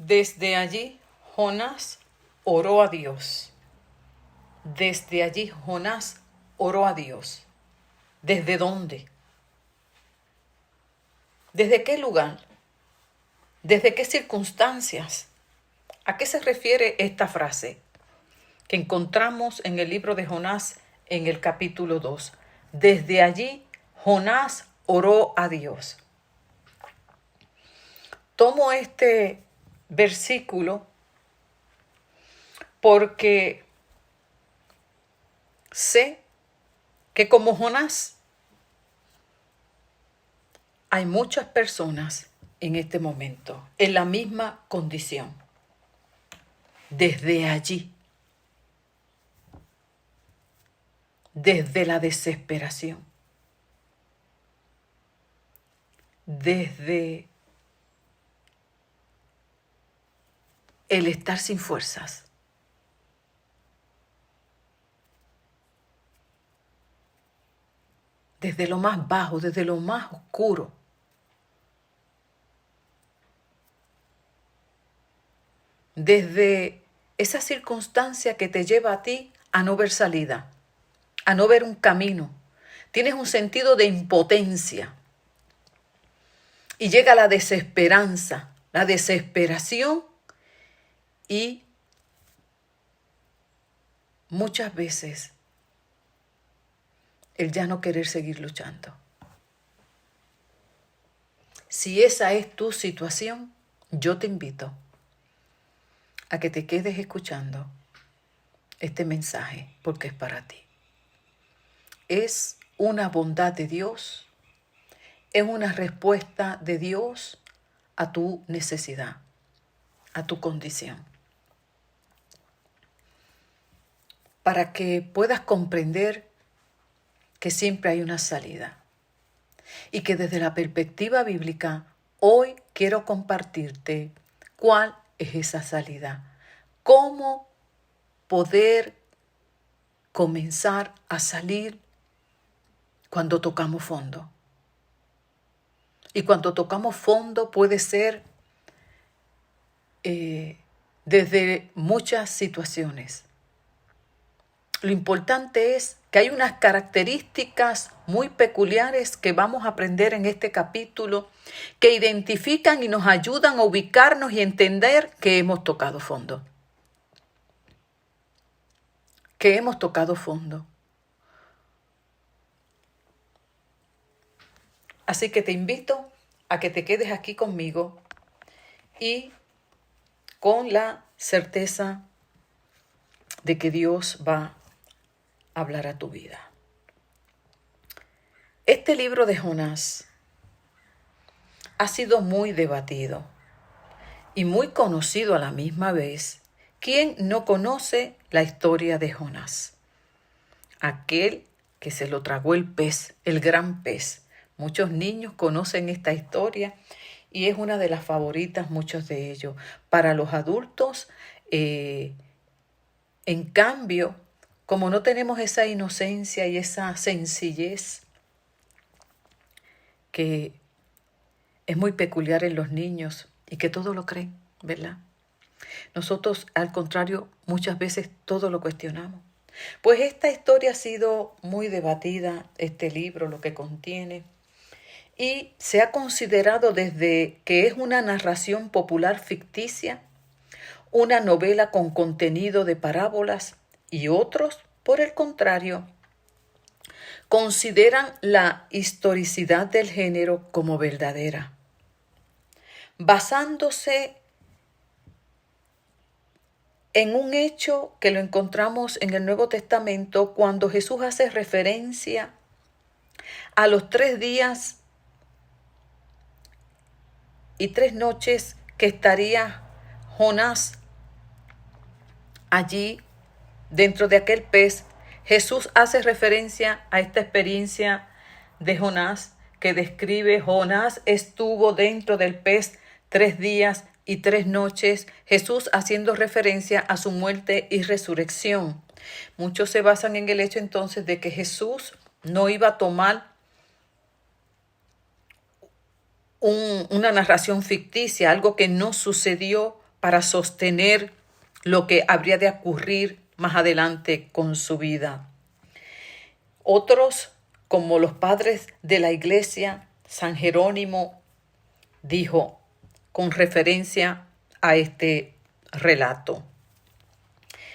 Desde allí, Jonás oró a Dios. Desde allí, Jonás oró a Dios. ¿Desde dónde? ¿Desde qué lugar? ¿Desde qué circunstancias? ¿A qué se refiere esta frase que encontramos en el libro de Jonás en el capítulo 2? Desde allí, Jonás oró a Dios. Tomo este versículo porque sé que como Jonás hay muchas personas en este momento en la misma condición. Desde allí, desde la desesperación, desde el estar sin fuerzas, desde lo más bajo, desde lo más oscuro. Desde esa circunstancia que te lleva a ti a no ver salida, a no ver un camino. Tienes un sentido de impotencia. Y llega la desesperanza, la desesperación y muchas veces el ya no querer seguir luchando. Si esa es tu situación, yo te invito a que te quedes escuchando este mensaje porque es para ti. Es una bondad de Dios, es una respuesta de Dios a tu necesidad, a tu condición. Para que puedas comprender que siempre hay una salida. Y que desde la perspectiva bíblica, hoy quiero compartirte cuál es esa salida. Cómo poder comenzar a salir cuando tocamos fondo. Y cuando tocamos fondo puede ser desde muchas situaciones. Lo importante es que hay unas características muy peculiares que vamos a aprender en este capítulo que identifican y nos ayudan a ubicarnos y entender que hemos tocado fondo. Que hemos tocado fondo. Así que te invito a que te quedes aquí conmigo y con la certeza de que Dios va a hablar a tu vida. Este libro de Jonás ha sido muy debatido y muy conocido a la misma vez. ¿Quién no conoce la historia de Jonás? Aquel que se lo tragó el pez, el gran pez. Muchos niños conocen esta historia y es una de las favoritas, muchos de ellos. Para los adultos, en cambio, como no tenemos esa inocencia y esa sencillez que es muy peculiar en los niños y que todo lo creen, ¿verdad? Nosotros, al contrario, muchas veces todo lo cuestionamos. Pues esta historia ha sido muy debatida, este libro, lo que contiene, y se ha considerado desde que es una narración popular ficticia, una novela con contenido de parábolas, y otros, por el contrario, consideran la historicidad del género como verdadera, basándose en un hecho que lo encontramos en el Nuevo Testamento cuando Jesús hace referencia a los 3 días y 3 noches que estaría Jonás allí dentro de aquel pez. Jesús hace referencia a esta experiencia de Jonás que describe: Jonás estuvo dentro del pez 3 días y 3 noches, Jesús haciendo referencia a su muerte y resurrección. Muchos se basan en el hecho entonces de que Jesús no iba a tomar una narración ficticia, algo que no sucedió, para sostener lo que habría de ocurrir más adelante con su vida. Otros, como los padres de la iglesia, San Jerónimo dijo con referencia a este relato: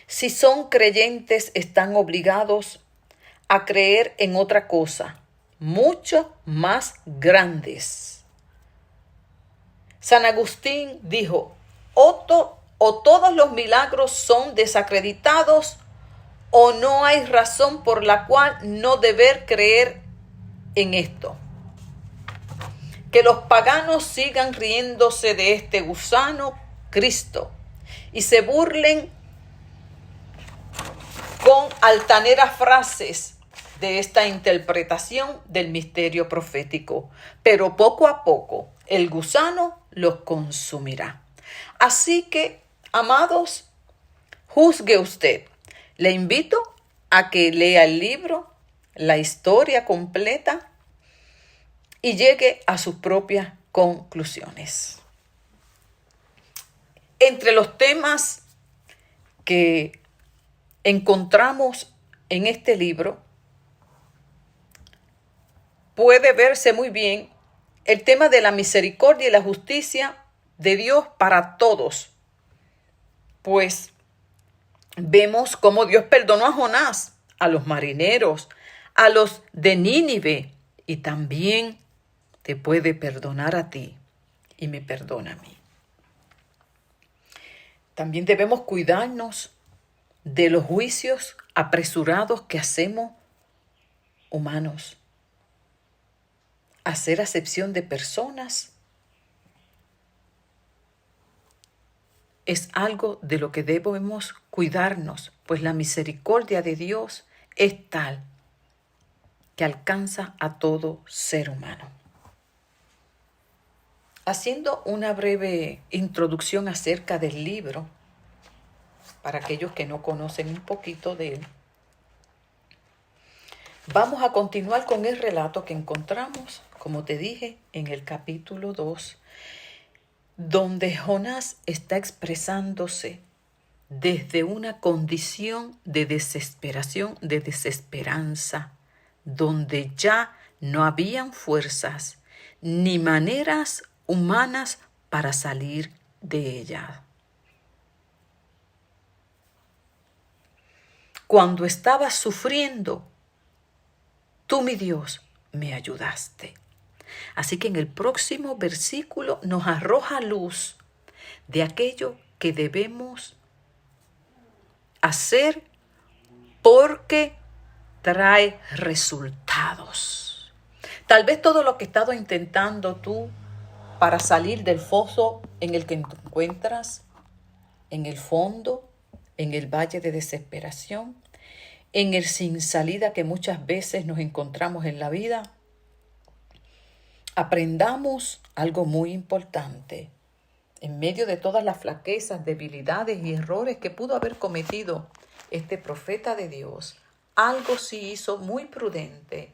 si son creyentes, están obligados a creer en otra cosa, mucho más grandes. San Agustín dijo: o todos los milagros son desacreditados, o no hay razón por la cual no deber creer en esto. Que los paganos sigan riéndose de este gusano Cristo y se burlen con altaneras frases de esta interpretación del misterio profético, pero poco a poco el gusano los consumirá. Así que, amados, juzgue usted. Le invito a que lea el libro, la historia completa, y llegue a sus propias conclusiones. Entre los temas que encontramos en este libro, puede verse muy bien el tema de la misericordia y la justicia de Dios para todos. Pues vemos cómo Dios perdonó a Jonás, a los marineros, a los de Nínive, y también te puede perdonar a ti y me perdona a mí. También debemos cuidarnos de los juicios apresurados que hacemos humanos. Hacer acepción de personas es algo de lo que debemos cuidarnos, pues la misericordia de Dios es tal que alcanza a todo ser humano. Haciendo una breve introducción acerca del libro, para aquellos que no conocen un poquito de él, vamos a continuar con el relato que encontramos, como te dije, en el capítulo 2, donde Jonás está expresándose desde una condición de desesperación, de desesperanza, donde ya no habían fuerzas ni maneras humanas para salir de ella. Cuando estaba sufriendo, tú, mi Dios, me ayudaste. Así que en el próximo versículo nos arroja luz de aquello que debemos hacer porque trae resultados. Tal vez todo lo que has estado intentando tú para salir del foso en el que te encuentras, en el fondo, en el valle de desesperación, en el sin salida que muchas veces nos encontramos en la vida, aprendamos algo muy importante. En medio de todas las flaquezas, debilidades y errores que pudo haber cometido este profeta de Dios, algo sí hizo muy prudente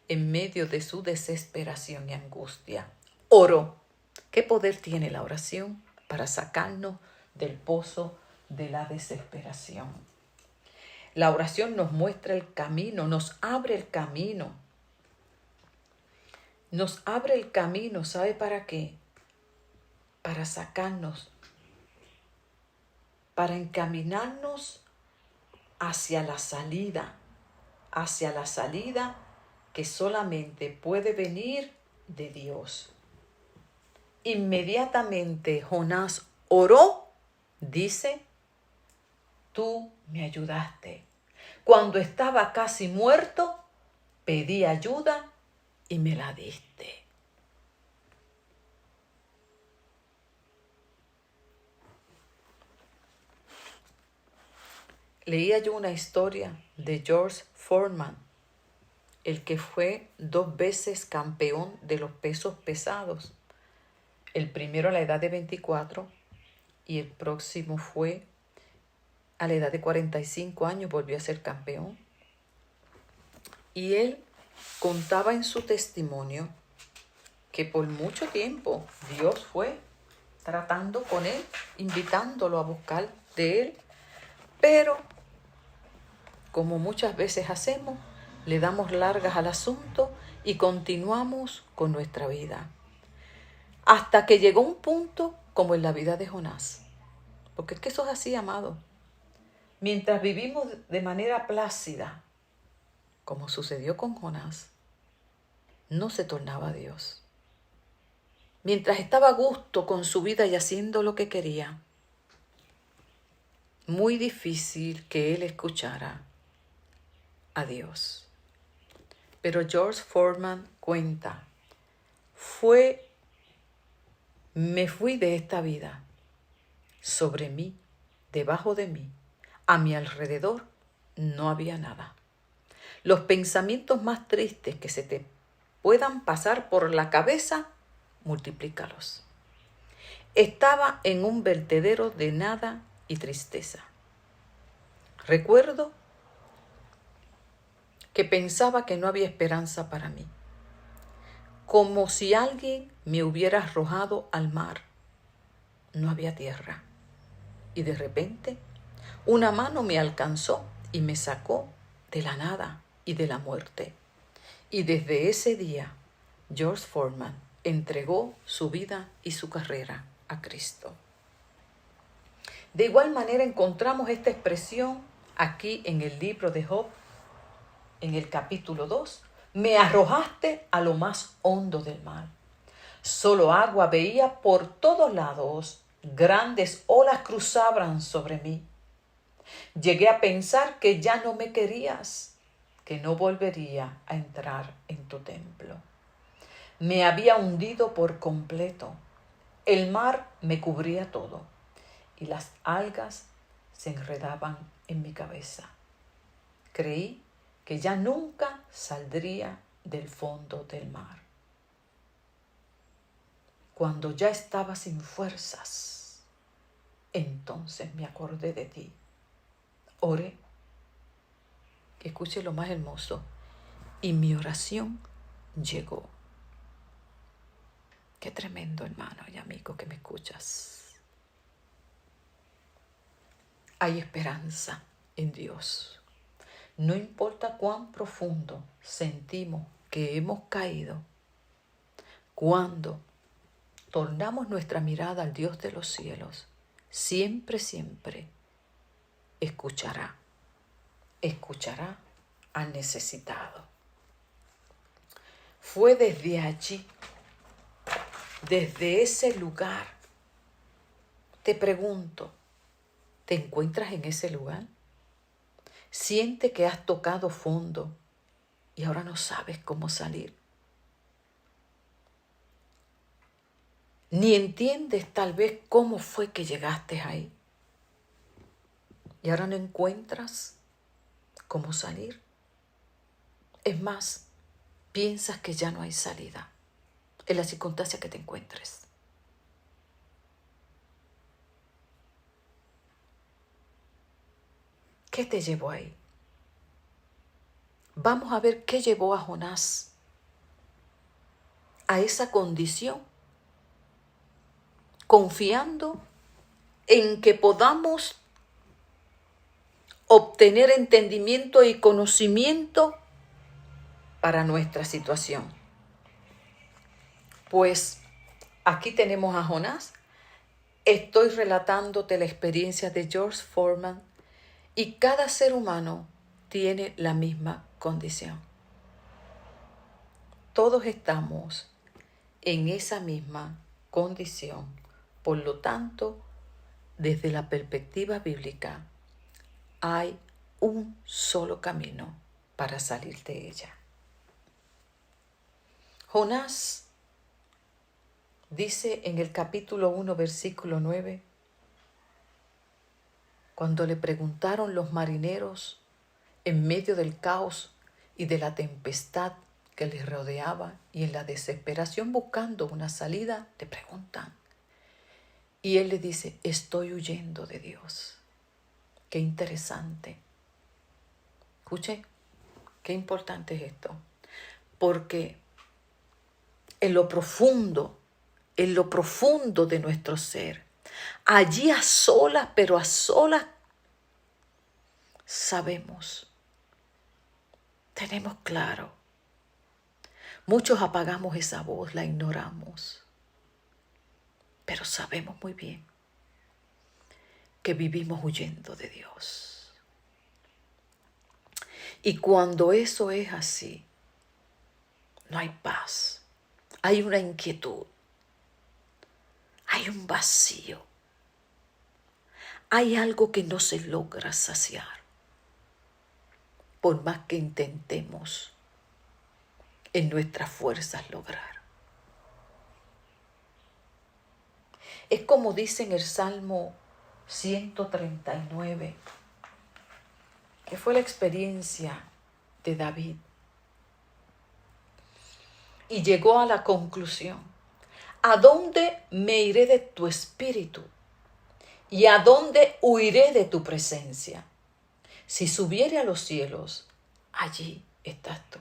en medio de su desesperación y angustia. Oró. ¿Qué poder tiene la oración para sacarnos del pozo de la desesperación? La oración nos muestra el camino, nos abre el camino. Nos abre el camino, ¿sabe para qué? Para sacarnos, para encaminarnos hacia la salida que solamente puede venir de Dios. Inmediatamente Jonás oró, dice: tú me ayudaste. Cuando estaba casi muerto, pedí ayuda y me la diste. Leía yo una historia de George Foreman, el que fue 2 veces campeón de los pesos pesados. El primero a la edad de 24 y el próximo fue a la edad de 45 años, volvió a ser campeón. Y él contaba en su testimonio que por mucho tiempo Dios fue tratando con él, invitándolo a buscar de él, pero como muchas veces hacemos, le damos largas al asunto y continuamos con nuestra vida. Hasta que llegó un punto como en la vida de Jonás. Porque es que eso es así, amado. Mientras vivimos de manera plácida, como sucedió con Jonás, no se tornaba Dios. Mientras estaba a gusto con su vida y haciendo lo que quería, muy difícil que él escuchara a Dios. Pero George Foreman cuenta, me fui de esta vida, sobre mí, debajo de mí, a mi alrededor no había nada. Los pensamientos más tristes que se te puedan pasar por la cabeza, multiplícalos. Estaba en un vertedero de nada y tristeza. Recuerdo que pensaba que no había esperanza para mí, como si alguien me hubiera arrojado al mar. No había tierra. Y de repente, una mano me alcanzó y me sacó de la nada y de la muerte. Y desde ese día, George Foreman entregó su vida y su carrera a Cristo. De igual manera encontramos esta expresión aquí en el libro de Job, en el capítulo 2. Me arrojaste a lo más hondo del mar. Solo agua veía por todos lados. Grandes olas cruzaban sobre mí. Llegué a pensar que ya no me querías, que no volvería a entrar en tu templo. Me había hundido por completo. El mar me cubría todo y las algas se enredaban en mi cabeza. Creí que ya nunca saldría del fondo del mar. Cuando ya estaba sin fuerzas, entonces me acordé de ti. Oré, escuche lo más hermoso, y mi oración llegó. Qué tremendo, hermano y amigo que me escuchas. Hay esperanza en Dios. No importa cuán profundo sentimos que hemos caído, cuando tornamos nuestra mirada al Dios de los cielos, siempre, siempre escuchará al necesitado. Fue desde allí, desde ese lugar, te pregunto, ¿te encuentras en ese lugar? Siente que has tocado fondo y ahora no sabes cómo salir. Ni entiendes tal vez cómo fue que llegaste ahí. Y ahora no encuentras cómo salir. Es más, piensas que ya no hay salida en la circunstancia que te encuentres. ¿Qué te llevó ahí? Vamos a ver qué llevó a Jonás a esa condición, confiando en que podamos obtener entendimiento y conocimiento para nuestra situación. Pues aquí tenemos a Jonás. Estoy relatándote la experiencia de George Foreman y cada ser humano tiene la misma condición. Todos estamos en esa misma condición. Por lo tanto, desde la perspectiva bíblica, hay un solo camino para salir de ella. Jonás dice en el capítulo 1, versículo 9, cuando le preguntaron los marineros en medio del caos y de la tempestad que les rodeaba y en la desesperación buscando una salida, le preguntan. Y él le dice, estoy huyendo de Dios. Qué interesante. Escuche, qué importante es esto. Porque en lo profundo en lo profundo de nuestro ser, allí a solas, pero a solas, sabemos, tenemos claro. Muchos apagamos esa voz, la ignoramos, pero sabemos muy bien que vivimos huyendo de Dios. Y cuando eso es así, no hay paz, hay una inquietud, hay un vacío, hay algo que no se logra saciar, por más que intentemos en nuestras fuerzas lograr. Es como dice en el Salmo 139, que fue la experiencia de David. Y llegó a la conclusión: ¿a dónde me iré de tu espíritu? ¿Y a dónde huiré de tu presencia? Si subiere a los cielos, allí estás tú.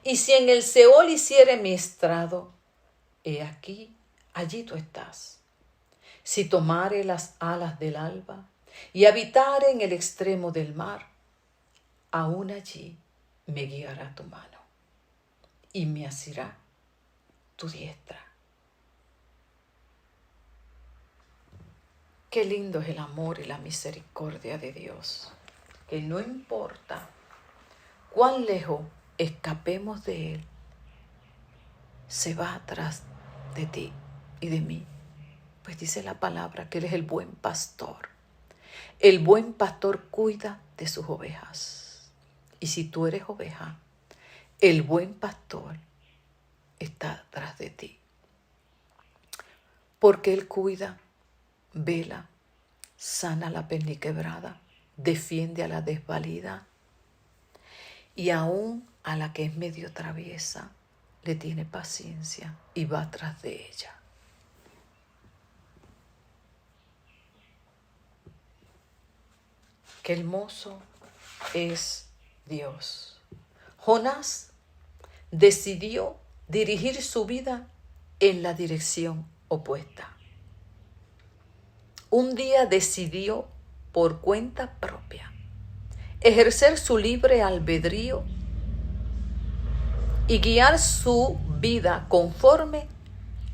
Y si en el Seol hiciere mi estrado, he aquí, allí tú estás. Si tomare las alas del alba y habitare en el extremo del mar, aún allí me guiará tu mano y me asirá tu diestra. Qué lindo es el amor y la misericordia de Dios, que no importa cuán lejos escapemos de Él, se va atrás de ti y de mí. Pues dice la palabra que Él es el buen pastor. El buen pastor cuida de sus ovejas. Y si tú eres oveja, el buen pastor está atrás de ti. Porque Él cuida, vela, sana a la perniquebrada, defiende a la desvalida y aún a la que es medio traviesa le tiene paciencia y va atrás de ella. Qué hermoso es Dios. Jonás decidió dirigir su vida en la dirección opuesta. Un día decidió por cuenta propia ejercer su libre albedrío y guiar su vida conforme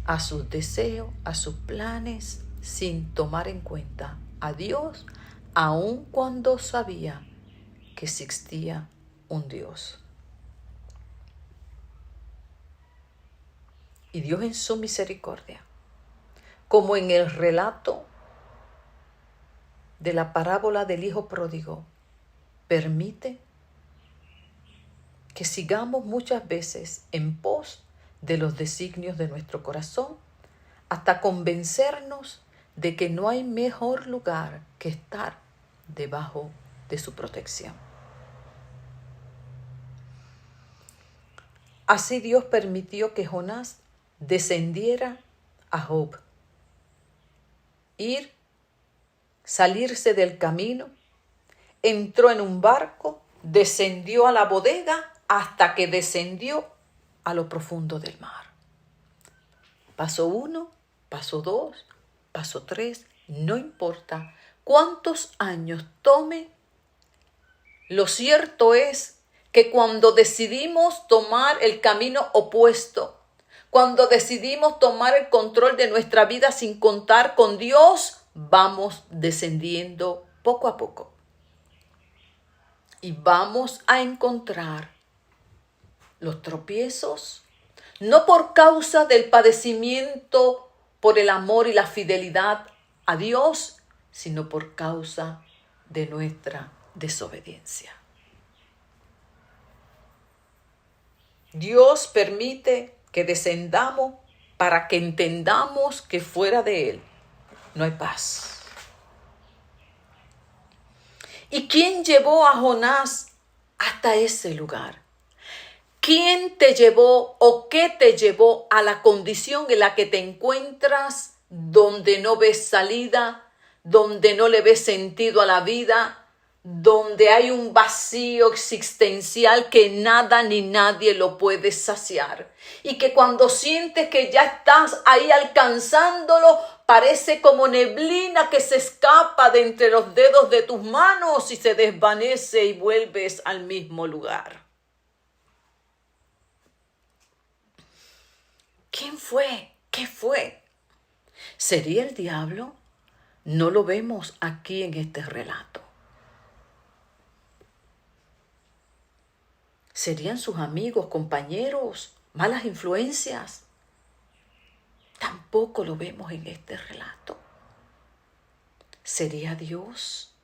a sus deseos, a sus planes, sin tomar en cuenta a Dios, aun cuando sabía que existía un Dios. Y Dios en su misericordia, como en el relato de la parábola del hijo pródigo, permite que sigamos muchas veces en pos de los designios de nuestro corazón, hasta convencernos de que no hay mejor lugar que estar debajo de su protección. Así Dios permitió que Jonás descendiera a Job, salirse del camino, entró en un barco, descendió a la bodega hasta que descendió a lo profundo del mar. Paso 1, paso 2, paso 3, no importa cuántos años tome, lo cierto es que cuando decidimos tomar el camino opuesto, cuando decidimos tomar el control de nuestra vida sin contar con Dios, vamos descendiendo poco a poco. Y vamos a encontrar los tropiezos, no por causa del padecimiento, por el amor y la fidelidad a Dios, sino por causa de nuestra desobediencia. Dios permite que descendamos para que entendamos que fuera de Él no hay paz. ¿Y quién llevó a Jonás hasta ese lugar? ¿Quién te llevó o qué te llevó a la condición en la que te encuentras, donde no ves salida, donde no le ves sentido a la vida, donde hay un vacío existencial que nada ni nadie lo puede saciar. Y que cuando sientes que ya estás ahí alcanzándolo, parece como neblina que se escapa de entre los dedos de tus manos y se desvanece y vuelves al mismo lugar. ¿Quién fue? ¿Qué fue? ¿Sería el diablo? No lo vemos aquí en este relato. ¿Serían sus amigos, compañeros, malas influencias? Tampoco lo vemos en este relato. ¿Sería Dios?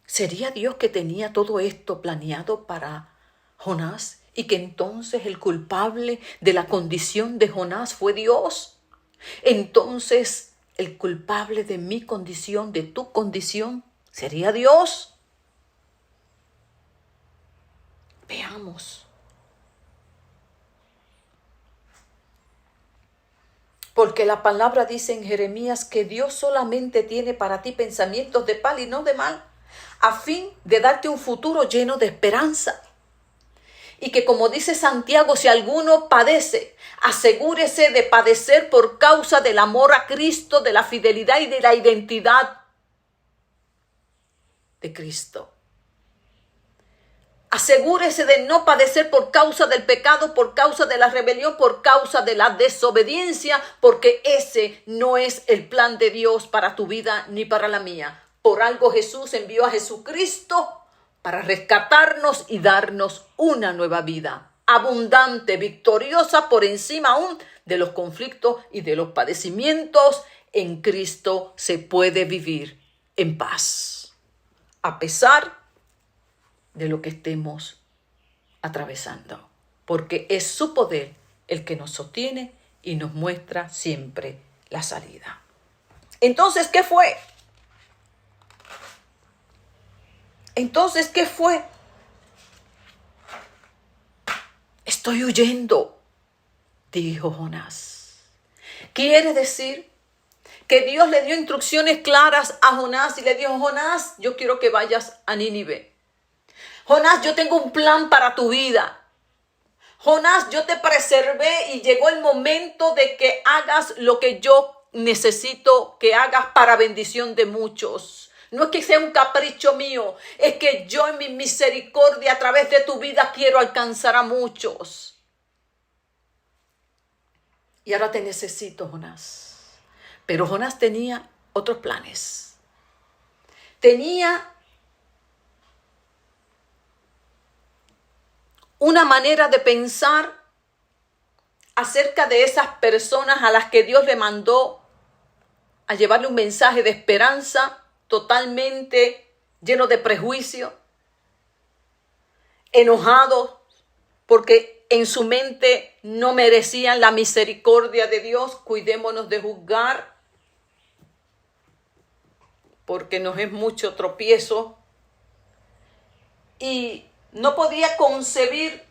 ¿Sería Dios que tenía todo esto planeado para Jonás y que entonces el culpable de la condición de Jonás fue Dios? Entonces el culpable de mi condición, de tu condición, ¿sería Dios? Veamos. Porque la palabra dice en Jeremías que Dios solamente tiene para ti pensamientos de paz y no de mal, a fin de darte un futuro lleno de esperanza. Y que, como dice Santiago, si alguno padece, asegúrese de padecer por causa del amor a Cristo, de la fidelidad y de la identidad de Cristo. Asegúrese de no padecer por causa del pecado, por causa de la rebelión, por causa de la desobediencia, porque ese no es el plan de Dios para tu vida ni para la mía. Por algo Jesús envió a Jesucristo para rescatarnos y darnos una nueva vida, abundante, victoriosa, por encima aún de los conflictos y de los padecimientos. En Cristo se puede vivir en paz, a pesar de lo que estemos atravesando, porque es su poder el que nos sostiene y nos muestra siempre la salida. Entonces, ¿qué fue? Estoy huyendo, dijo Jonás. Quiere decir que Dios le dio instrucciones claras a Jonás y le dijo: Jonás, yo quiero que vayas a Nínive. Jonás, yo tengo un plan para tu vida. Jonás, yo te preservé y llegó el momento de que hagas lo que yo necesito que hagas para bendición de muchos. No es que sea un capricho mío, es que yo en mi misericordia a través de tu vida quiero alcanzar a muchos. Y ahora te necesito, Jonás. Pero Jonás tenía otros planes. Tenía una manera de pensar acerca de esas personas a las que Dios le mandó a llevarle un mensaje de esperanza totalmente lleno de prejuicio, enojados porque en su mente no merecían la misericordia de Dios. Cuidémonos de juzgar, porque nos es mucho tropiezo. Y no podía concebir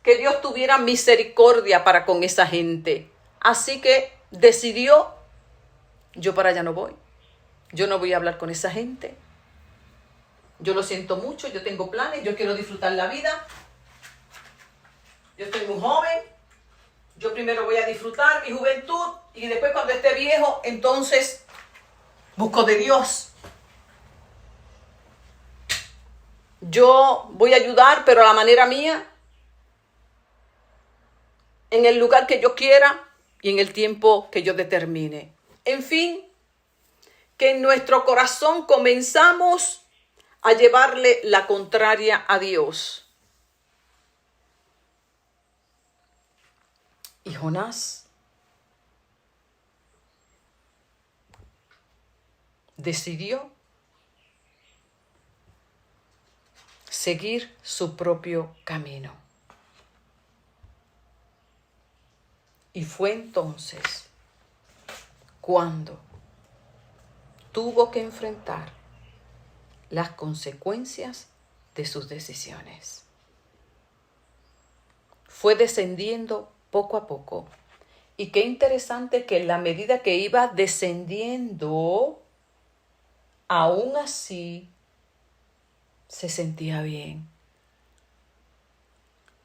que Dios tuviera misericordia para con esa gente. Así que decidió: yo para allá no voy. Yo no voy a hablar con esa gente. Yo lo siento mucho, yo tengo planes, yo quiero disfrutar la vida. Yo estoy muy joven. Yo primero voy a disfrutar mi juventud y después, cuando esté viejo, entonces busco de Dios. Yo voy a ayudar, pero a la manera mía, en el lugar que yo quiera y en el tiempo que yo determine. En fin, que en nuestro corazón comenzamos a llevarle la contraria a Dios. Y Jonás decidió seguir su propio camino. Y fue entonces cuando tuvo que enfrentar las consecuencias de sus decisiones. Fue descendiendo poco a poco. Y qué interesante que en la medida que iba descendiendo, aún así se sentía bien.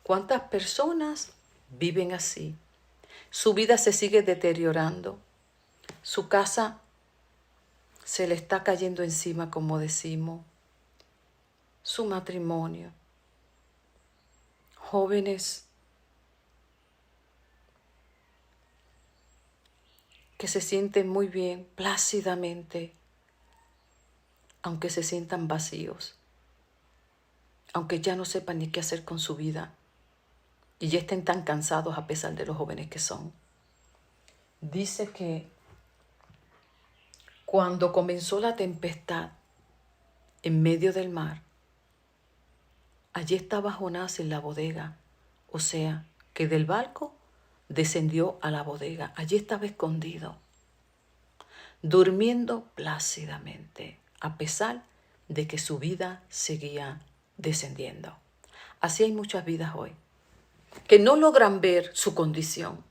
¿Cuántas personas viven así? Su vida se sigue deteriorando. Su casa se le está cayendo encima, como decimos. Su matrimonio. Jóvenes que se sienten muy bien, plácidamente, aunque se sientan vacíos, aunque ya no sepan ni qué hacer con su vida y ya estén tan cansados a pesar de los jóvenes que son. Dice que cuando comenzó la tempestad en medio del mar, allí estaba Jonás en la bodega, o sea, que del barco descendió a la bodega. Allí estaba escondido, durmiendo plácidamente, a pesar de que su vida seguía descendiendo. Así hay muchas vidas hoy, que no logran ver su condición,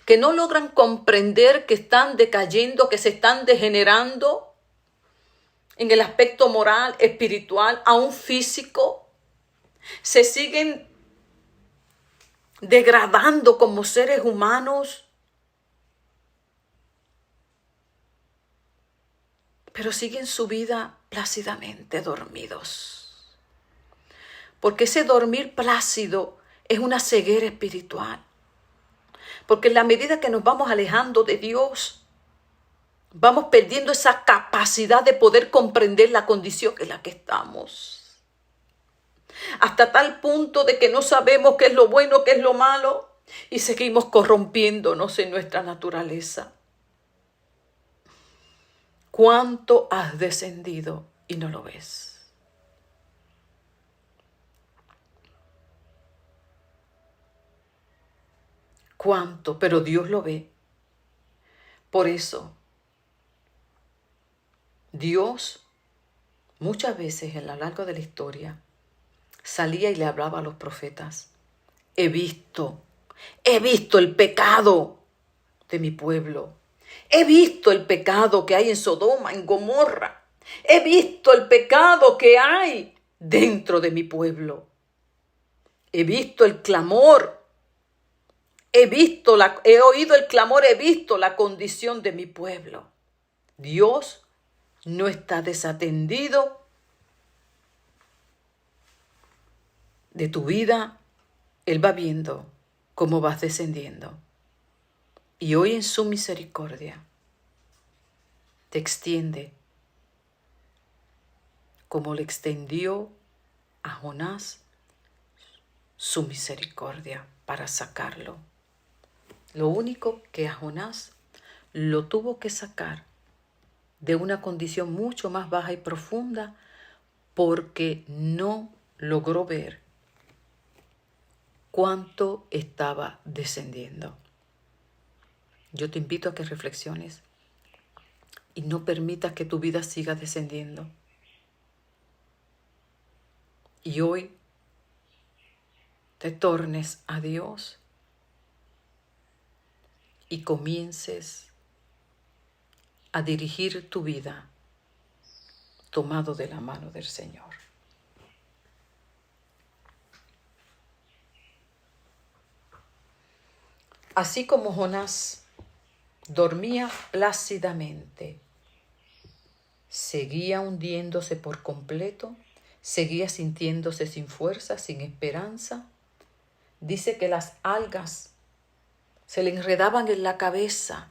que no logran comprender que están decayendo, que se están degenerando en el aspecto moral, espiritual, aún físico. Se siguen degradando como seres humanos, pero siguen su vida plácidamente dormidos. Porque ese dormir plácido es una ceguera espiritual. Porque en la medida que nos vamos alejando de Dios, vamos perdiendo esa capacidad de poder comprender la condición en la que estamos. Hasta tal punto de que no sabemos qué es lo bueno, qué es lo malo, y seguimos corrompiéndonos en nuestra naturaleza. ¿Cuánto has descendido y no lo ves? ¿Cuánto? Pero Dios lo ve. Por eso, Dios muchas veces a lo largo de la historia salía y le hablaba a los profetas. He visto el pecado de mi pueblo. He visto el pecado que hay en Sodoma, en Gomorra. He visto el pecado que hay dentro de mi pueblo. He visto el clamor. He oído el clamor, he visto la condición de mi pueblo. Dios no está desatendido de tu vida. Él va viendo cómo vas descendiendo. Y hoy en su misericordia te extiende como le extendió a Jonás su misericordia para sacarlo. Lo único que a Jonás lo tuvo que sacar de una condición mucho más baja y profunda porque no logró ver cuánto estaba descendiendo. Yo te invito a que reflexiones y no permitas que tu vida siga descendiendo. Y hoy te tornes a Dios y comiences a dirigir tu vida tomado de la mano del Señor. Así como Jonás dormía plácidamente, seguía hundiéndose por completo, seguía sintiéndose sin fuerza, sin esperanza. Dice que las algas se le enredaban en la cabeza.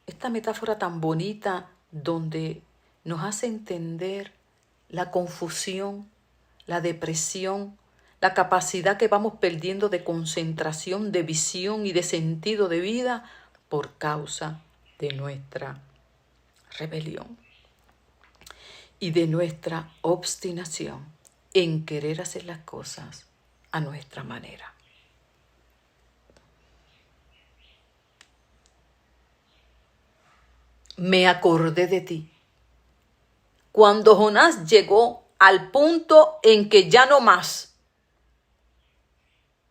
Esta metáfora tan bonita donde nos hace entender la confusión, la depresión, la capacidad que vamos perdiendo de concentración, de visión y de sentido de vida por causa de nuestra rebelión y de nuestra obstinación en querer hacer las cosas a nuestra manera. Me acordé de ti. Cuando Jonás llegó al punto en que ya no más.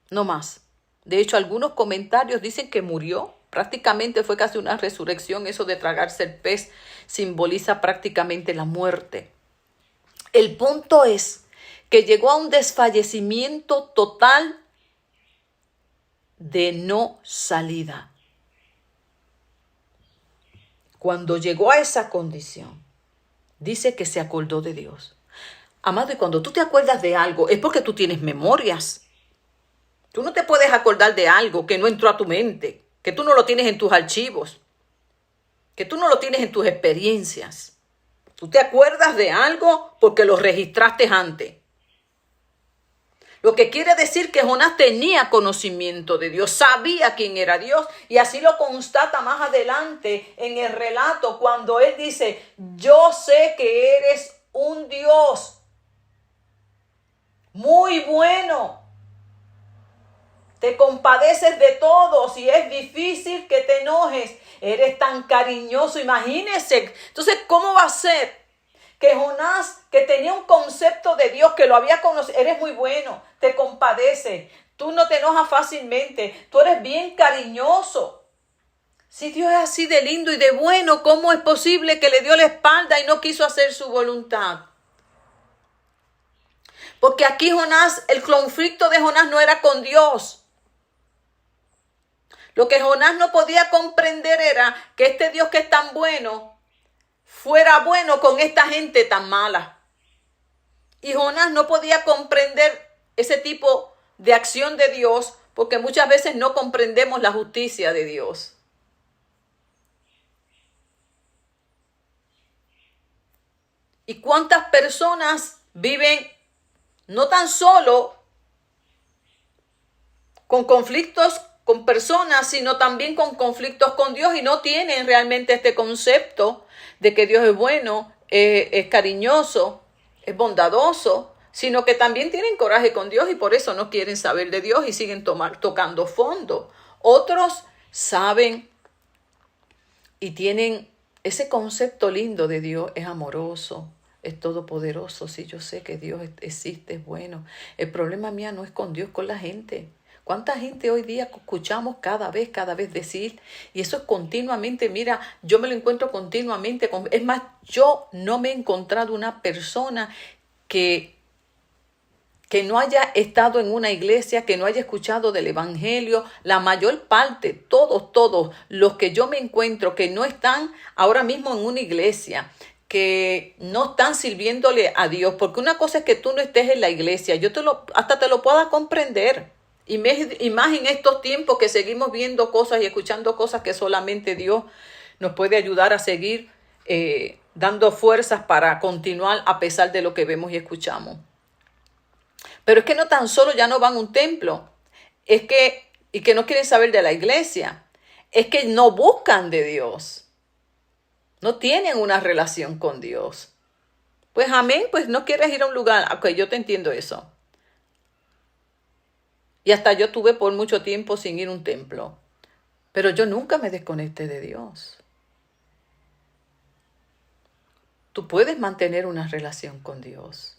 No más. De hecho, algunos comentarios dicen que murió Prácticamente fue casi una resurrección. Eso de tragarse el pez simboliza prácticamente la muerte. El punto es que llegó a un desfallecimiento total de no salida. Cuando llegó a esa condición, dice que se acordó de Dios. Amado, y cuando tú te acuerdas de algo, es porque tú tienes memorias. Tú no te puedes acordar de algo que no entró a tu mente, que tú no lo tienes en tus archivos, que tú no lo tienes en tus experiencias. Tú te acuerdas de algo porque lo registraste antes. Lo que quiere decir que Jonás tenía conocimiento de Dios, sabía quién era Dios, y así lo constata más adelante en el relato cuando él dice: yo sé que eres un Dios muy bueno. Te compadeces de todos y es difícil que te enojes. Eres tan cariñoso, imagínense. Entonces, ¿cómo va a ser que Jonás, que tenía un concepto de Dios, que lo había conocido, eres muy bueno, te compadeces, tú no te enojas fácilmente, tú eres bien cariñoso? Si Dios es así de lindo y de bueno, ¿cómo es posible que le dio la espalda y no quiso hacer su voluntad? Porque aquí Jonás, el conflicto de Jonás no era con Dios. Lo que Jonás no podía comprender era que este Dios que es tan bueno fuera bueno con esta gente tan mala. Y Jonás no podía comprender ese tipo de acción de Dios porque muchas veces no comprendemos la justicia de Dios. ¿Y cuántas personas viven no tan solo con conflictos con personas, sino también con conflictos con Dios y no tienen realmente este concepto de que Dios es bueno, es cariñoso, es bondadoso, sino que también tienen coraje con Dios y por eso no quieren saber de Dios y siguen tocando fondo? Otros saben y tienen ese concepto lindo de Dios, es amoroso, es todopoderoso. Sí, yo sé que Dios existe, es bueno. El problema mío no es con Dios, con la gente. ¿Cuánta gente hoy día escuchamos cada vez decir? Y eso es continuamente, mira, yo me lo encuentro continuamente. Es más, yo no me he encontrado una persona que no haya estado en una iglesia, que no haya escuchado del evangelio. La mayor parte, todos los que yo me encuentro que no están ahora mismo en una iglesia, que no están sirviéndole a Dios, porque una cosa es que tú no estés en la iglesia, yo hasta te lo pueda comprender. Y más en estos tiempos que seguimos viendo cosas y escuchando cosas que solamente Dios nos puede ayudar a seguir dando fuerzas para continuar a pesar de lo que vemos y escuchamos. Pero es que no tan solo ya no van a un templo, y que no quieren saber de la iglesia, es que no buscan de Dios, no tienen una relación con Dios. Pues amén, pues no quieres ir a un lugar, ok, yo te entiendo eso. Y hasta yo tuve por mucho tiempo sin ir a un templo. Pero yo nunca me desconecté de Dios. Tú puedes mantener una relación con Dios.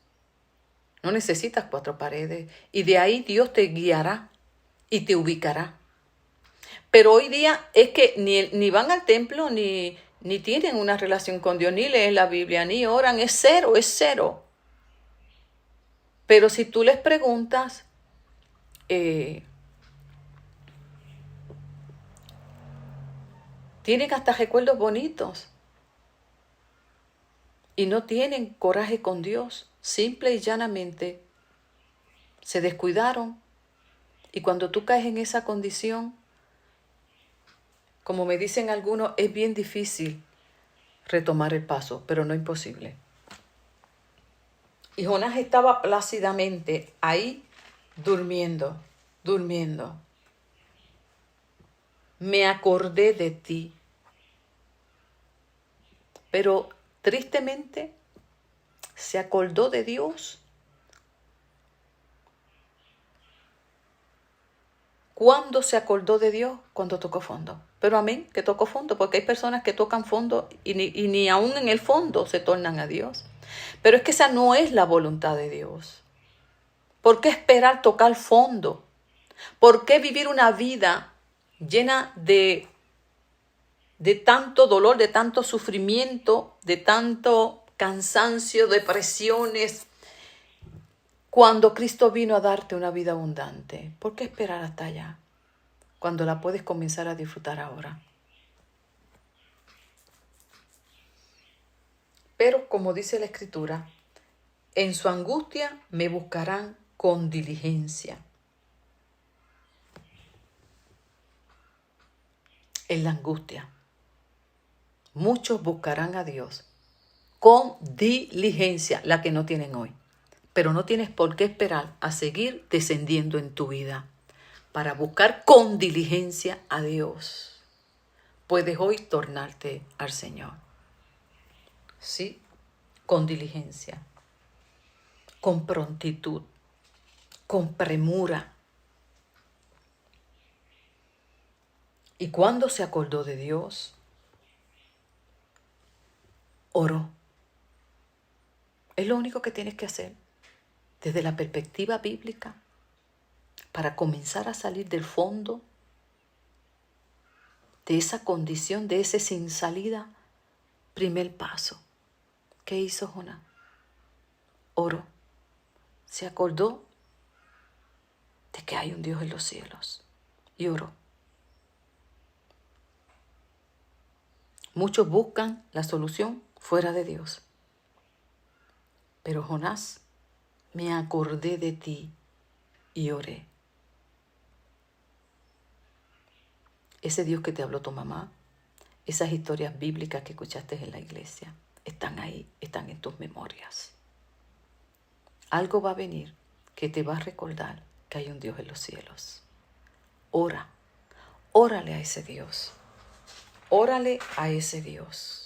No necesitas 4 paredes. Y de ahí Dios te guiará y te ubicará. Pero hoy día es que ni van al templo, ni tienen una relación con Dios, ni leen la Biblia, ni oran. Es cero. Pero si tú les preguntas, tienen hasta recuerdos bonitos y no tienen coraje con Dios. Simple y llanamente se descuidaron. Y cuando tú caes en esa condición, como me dicen algunos, es bien difícil retomar el paso, pero no imposible. Y Jonás estaba plácidamente ahí durmiendo. Me acordé de ti. Pero tristemente se acordó de Dios. ¿Cuándo se acordó de Dios? Cuando tocó fondo. Pero amén, que tocó fondo, porque hay personas que tocan fondo y ni aún en el fondo se tornan a Dios. Pero es que esa no es la voluntad de Dios. ¿Por qué esperar tocar fondo? ¿Por qué vivir una vida llena de de tanto dolor, de tanto sufrimiento, de tanto cansancio, depresiones, cuando Cristo vino a darte una vida abundante? ¿Por qué esperar hasta allá, cuando la puedes comenzar a disfrutar ahora? Pero como dice la Escritura, en su angustia me buscarán con diligencia. En la angustia, muchos buscarán a Dios con diligencia, la que no tienen hoy. Pero no tienes por qué esperar a seguir descendiendo en tu vida para buscar con diligencia a Dios. Puedes hoy tornarte al Señor. Sí, con diligencia, con prontitud, con premura. Y cuando se acordó de Dios, oró. Es lo único que tienes que hacer desde la perspectiva bíblica para comenzar a salir del fondo de esa condición, de ese sin salida. Primer paso. ¿Qué hizo Jonás? Oró. Se acordó de que hay un Dios en los cielos y oró. Muchos buscan la solución fuera de Dios. Pero Jonás, me acordé de ti y oré. Ese Dios que te habló tu mamá, esas historias bíblicas que escuchaste en la iglesia, están ahí, están en tus memorias. Algo va a venir que te va a recordar que hay un Dios en los cielos. Ora, órale a ese Dios. Órale a ese Dios.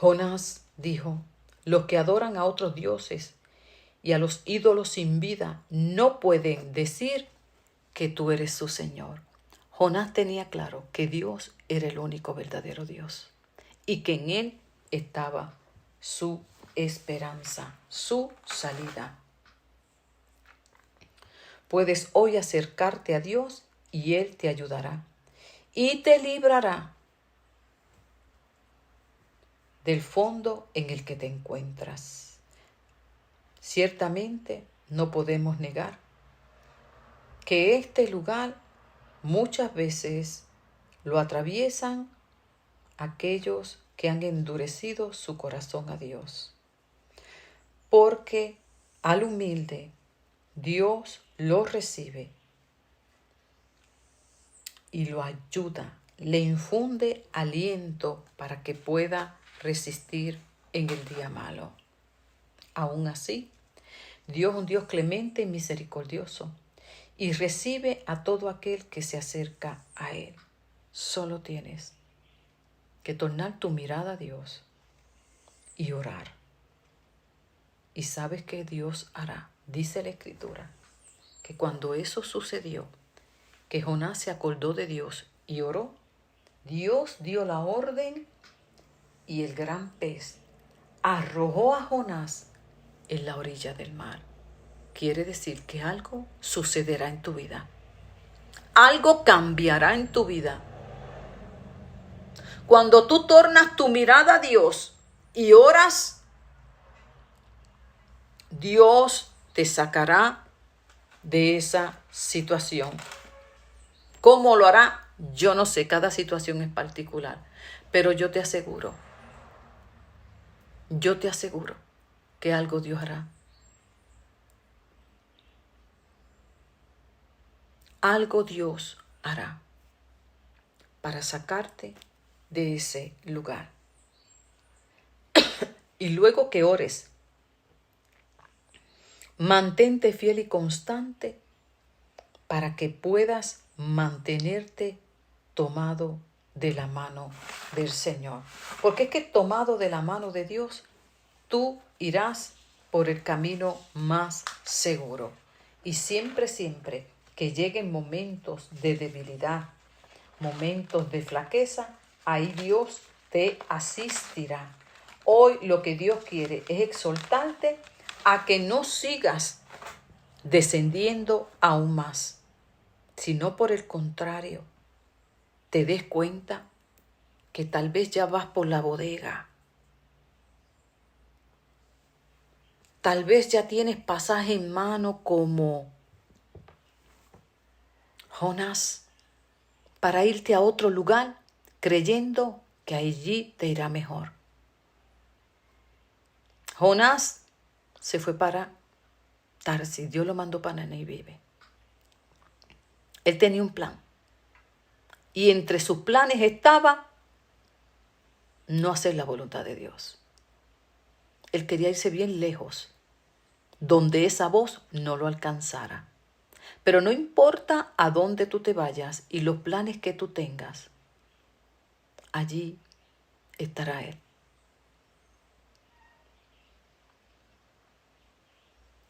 Jonás dijo, los que adoran a otros dioses y a los ídolos sin vida no pueden decir que tú eres su Señor. Jonás tenía claro que Dios era el único verdadero Dios y que en Él estaba su esperanza, su salida. Puedes hoy acercarte a Dios y Él te ayudará y te librará del fondo en el que te encuentras. Ciertamente no podemos negar que este lugar muchas veces lo atraviesan aquellos que han endurecido su corazón a Dios. Porque al humilde Dios lo recibe y lo ayuda, le infunde aliento para que pueda resistir en el día malo. Aún así, Dios es un Dios clemente y misericordioso y recibe a todo aquel que se acerca a Él. Solo tienes que tornar tu mirada a Dios y orar. ¿Y sabes qué Dios hará? Dice la Escritura que cuando eso sucedió, que Jonás se acordó de Dios y oró, Dios dio la orden y el gran pez arrojó a Jonás en la orilla del mar. Quiere decir que algo sucederá en tu vida. Algo cambiará en tu vida. Cuando tú tornas tu mirada a Dios y oras, Dios te sacará de esa situación. ¿Cómo lo hará? Yo no sé, cada situación es particular. Pero yo te aseguro que algo Dios hará. Algo Dios hará para sacarte de ese lugar. Y luego que ores, mantente fiel y constante para que puedas mantenerte tomado de la mano del Señor. Porque es que tomado de la mano de Dios, tú irás por el camino más seguro. Y siempre que lleguen momentos de debilidad, momentos de flaqueza, ahí Dios te asistirá. Hoy lo que Dios quiere es exhortarte a que no sigas descendiendo aún más, sino por el contrario, te des cuenta que tal vez ya vas por la bodega. Tal vez ya tienes pasaje en mano como Jonás para irte a otro lugar creyendo que allí te irá mejor. Jonás se fue para Tarsis, Dios lo mandó para Nínive. Él tenía un plan y entre sus planes estaba no hacer la voluntad de Dios. Él quería irse bien lejos, donde esa voz no lo alcanzara. Pero no importa a dónde tú te vayas y los planes que tú tengas, allí estará Él.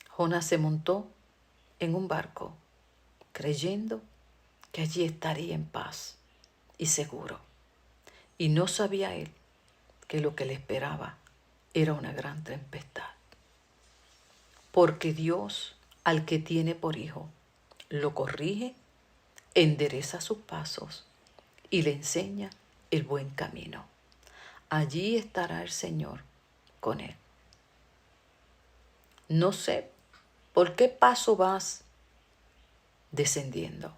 Jonás se montó en un barco, creyendo que allí estaría en paz y seguro. Y no sabía él que lo que le esperaba era una gran tempestad. Porque Dios, al que tiene por hijo, lo corrige, endereza sus pasos y le enseña el buen camino. Allí estará el Señor con él. No sé por qué paso vas descendiendo.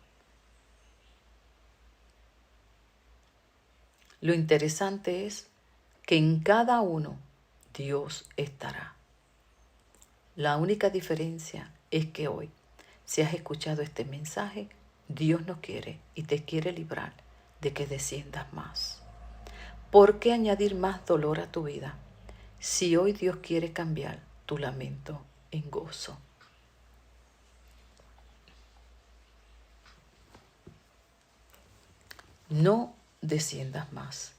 Lo interesante es que en cada uno Dios estará. La única diferencia es que hoy, si has escuchado este mensaje, Dios no quiere y te quiere librar de que desciendas más. ¿Por qué añadir más dolor a tu vida si hoy Dios quiere cambiar tu lamento en gozo? No desciendas más.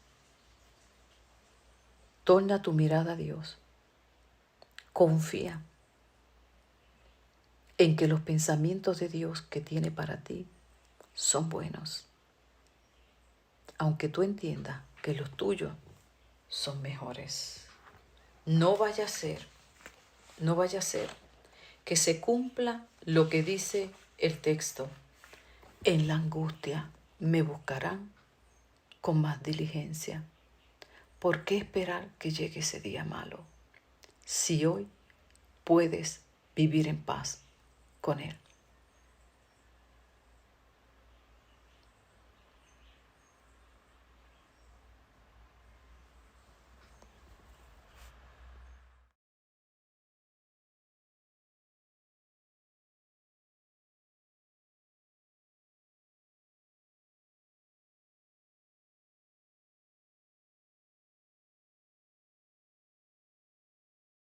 Torna tu mirada a Dios. Confía en que los pensamientos de Dios que tiene para ti son buenos, aunque tú entiendas que los tuyos son mejores. No vaya a ser que se cumpla lo que dice el texto. En la angustia me buscarán con más diligencia. ¿Por qué esperar que llegue ese día malo? Si hoy puedes vivir en paz con Él.